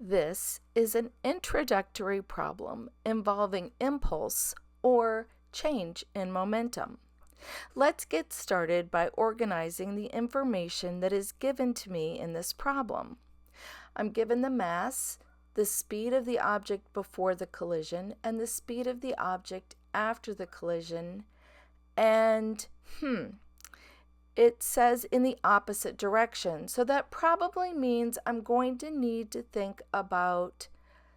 This is an introductory problem involving impulse or change in momentum. Let's get started by organizing the information that is given to me in this problem. I'm given the mass, the speed of the object before the collision, and the speed of the object after the collision, and it says in the opposite direction. So that probably means I'm going to need to think about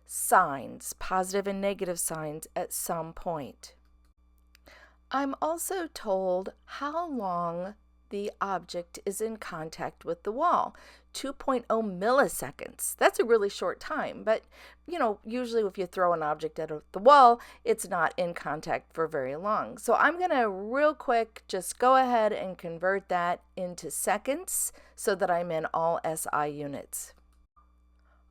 signs, positive and negative signs, at some point. I'm also told how long the object is in contact with the wall. 2.0 milliseconds. That's a really short time, but usually if you throw an object at the wall, it's not in contact for very long. So I'm going to real quick just go ahead and convert that into seconds so that I'm in all SI units.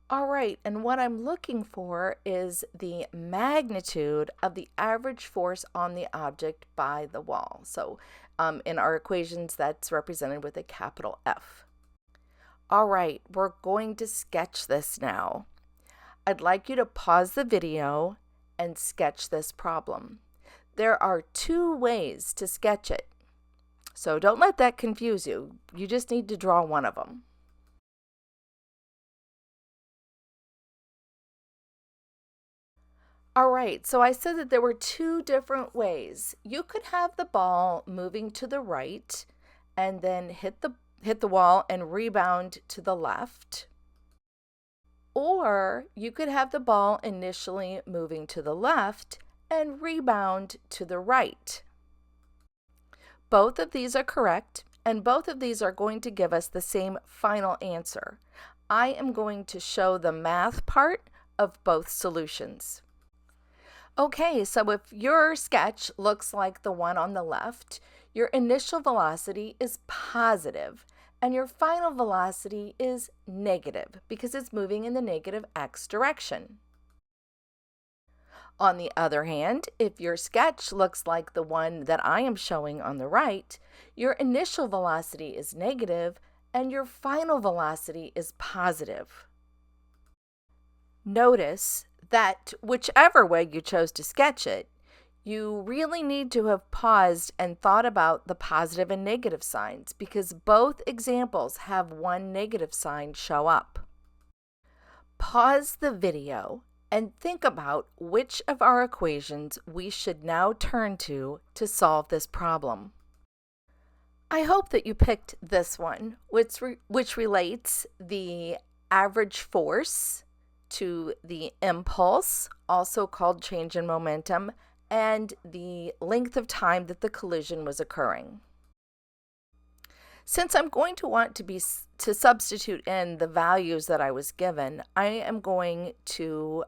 All right, and what I'm looking for is the magnitude of the average force on the object by the wall. So in our equations, that's represented with a capital F. All right, we're going to sketch this now. I'd like you to pause the video and sketch this problem. There are two ways to sketch it, so don't let that confuse you. You just need to draw one of them. All right, so I said that there were two different ways. You could have the ball moving to the right and then hit the wall and rebound to the left. Or you could have the ball initially moving to the left and rebound to the right. Both of these are correct, and both of these are going to give us the same final answer. I am going to show the math part of both solutions. Okay, so if your sketch looks like the one on the left, your initial velocity is positive and your final velocity is negative because it's moving in the negative x direction. On the other hand, if your sketch looks like the one that I am showing on the right, your initial velocity is negative and your final velocity is positive. Notice that whichever way you chose to sketch it, you really need to have paused and thought about the positive and negative signs because both examples have one negative sign show up. Pause the video and think about which of our equations we should now turn to solve this problem. I hope that you picked this one, which relates the average force to the impulse, also called change in momentum, and the length of time that the collision was occurring. Since I'm going to want to substitute in the values that I was given, I am going to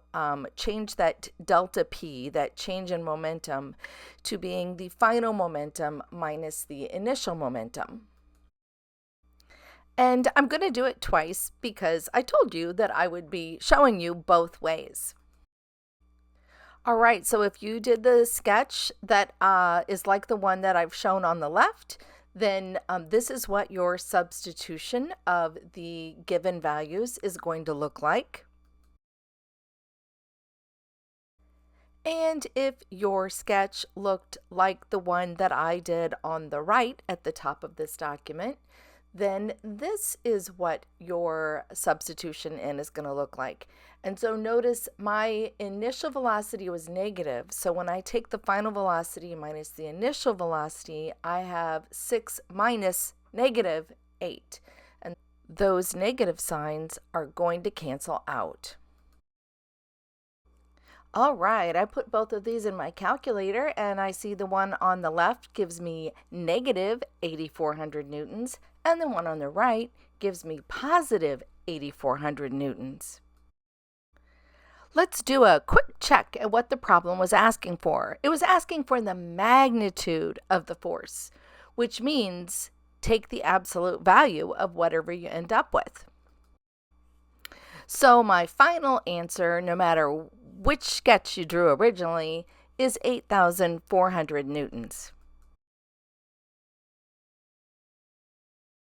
change that delta P, that change in momentum, to being the final momentum minus the initial momentum. And I'm going to do it twice because I told you that I would be showing you both ways. All right, so if you did the sketch that is like the one that I've shown on the left, then this is what your substitution of the given values is going to look like. And if your sketch looked like the one that I did on the right at the top of this document, then this is what your substitution in is going to look like. And so notice my initial velocity was negative. So when I take the final velocity minus the initial velocity, I have 6 minus negative 8. And those negative signs are going to cancel out. All right, I put both of these in my calculator and I see the one on the left gives me negative 8,400 newtons and the one on the right gives me positive 8,400 newtons. Let's do a quick check at what the problem was asking for. It was asking for the magnitude of the force, which means take the absolute value of whatever you end up with. So my final answer, no matter which sketch you drew originally, is 8,400 newtons.